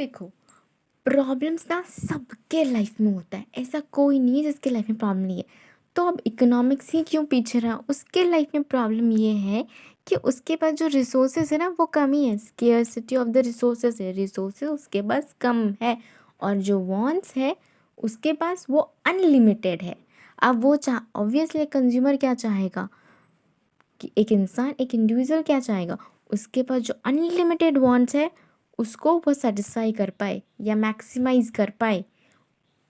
देखो, प्रॉब्लम्स ना सबके लाइफ में होता है, ऐसा कोई नहीं है जिसके लाइफ में प्रॉब्लम नहीं है। तो अब इकोनॉमिक्स ही क्यों पीछे रहा, उसके लाइफ में प्रॉब्लम ये है कि उसके पास जो रिसोर्सेज है ना वो कमी है, स्केर्सिटी ऑफ द रिसोर्सेज है, रिसोर्सेज उसके पास कम है। और जो वॉन्ट्स है उसके पास वो अनलिमिटेड है। अब वो ऑब्वियसली कंज्यूमर क्या चाहेगा कि एक इंसान, एक इंडिविजुअल क्या चाहेगा, उसके पास जो अनलिमिटेड वांट्स है उसको वो सेटिस्फाई कर पाए या मैक्सिमाइज कर पाए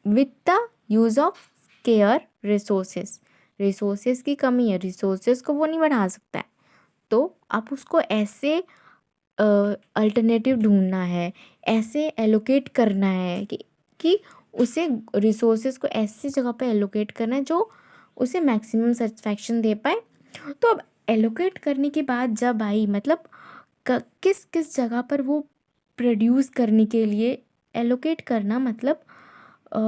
with the use of care resources. Resources की कमी है, रिसोर्सेस को वो नहीं बढ़ा सकता है, तो आप उसको ऐसे अल्टरनेटिव ढूंढना है, ऐसे एलोकेट करना है कि उसे रिसोर्सेज को ऐसी जगह पे एलोकेट करना है जो उसे मैक्सिमम सेटिस्फैक्शन दे पाए। तो अब एलोकेट करने के बाद जब आई मतलब किस किस जगह पर वो प्रोड्यूस करने के लिए एलोकेट करना मतलब अ,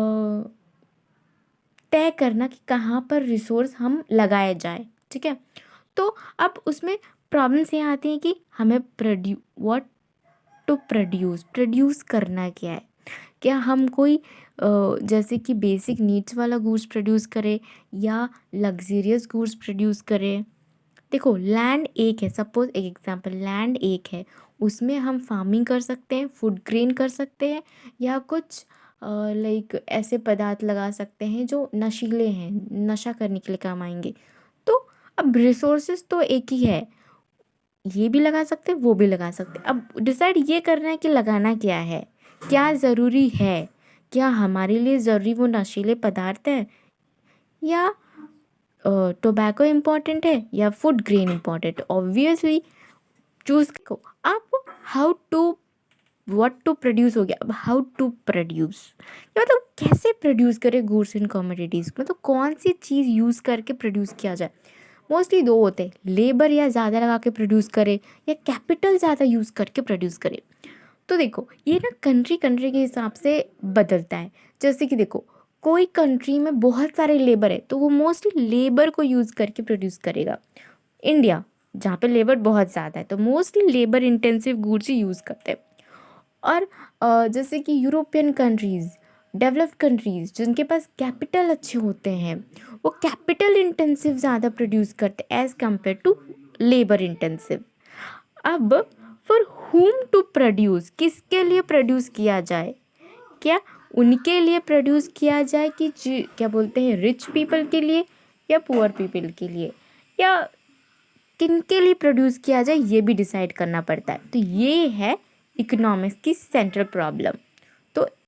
तय करना कि कहाँ पर रिसोर्स हम लगाए जाए, ठीक है। तो अब उसमें प्रॉब्लम्स ये आती हैं कि हमें व्हाट टू प्रोड्यूस करना क्या है। क्या हम कोई जैसे कि बेसिक नीड्स वाला गुड्स प्रोड्यूस करें या लग्जरियस गुड्स प्रोड्यूस करें। देखो, लैंड एक है, सपोज एक एग्जांपल, लैंड एक है, उसमें हम फार्मिंग कर सकते हैं, फूड ग्रेन कर सकते हैं या कुछ लाइक ऐसे पदार्थ लगा सकते हैं जो नशीले हैं, नशा करने के लिए काम आएंगे। तो अब रिसोर्सेज तो एक ही है, ये भी लगा सकते हैं वो भी लगा सकते हैं। अब डिसाइड ये करना है कि लगाना क्या है, क्या ज़रूरी है, क्या हमारे लिए ज़रूरी वो नशीले पदार्थ है या टोबैको इम्पॉर्टेंट है या food grain important. Obviously choose को आप how to what to produce हो गया। अब हाउ टू प्रोड्यूस मतलब कैसे प्रोड्यूस करें गुड्स एंड कमोडिटीज़, मतलब कौन सी चीज़ यूज़ करके प्रोड्यूस किया जाए। मोस्टली दो होते हैं, लेबर या ज़्यादा लगा के प्रोड्यूस करे या कैपिटल ज़्यादा यूज़ करके प्रोड्यूस करे। तो देखो ये ना कंट्री कंट्री के हिसाब से बदलता है। जैसे कि देखो, कोई कंट्री में बहुत सारे लेबर है तो वो मोस्टली लेबर को यूज़ करके प्रोड्यूस करेगा। इंडिया जहाँ पे लेबर बहुत ज़्यादा है तो मोस्टली लेबर इंटेंसिव गुड्स ही यूज़ करते हैं। और जैसे कि यूरोपियन कंट्रीज़, डेवलप्ड कंट्रीज़ जिनके पास कैपिटल अच्छे होते हैं वो कैपिटल इंटेंसिव ज़्यादा प्रोड्यूस करते हैं as compare to labour intensive. अब फॉर हुम टू प्रोड्यूस, किसके लिए प्रोड्यूस किया जाए, क्या उनके लिए प्रोड्यूस किया जाए कि क्या बोलते हैं रिच पीपल के लिए या पुअर पीपल के लिए या किन के लिए प्रोड्यूस किया जाए, ये भी डिसाइड करना पड़ता है। तो ये है इकोनॉमिक्स की सेंट्रल प्रॉब्लम। तो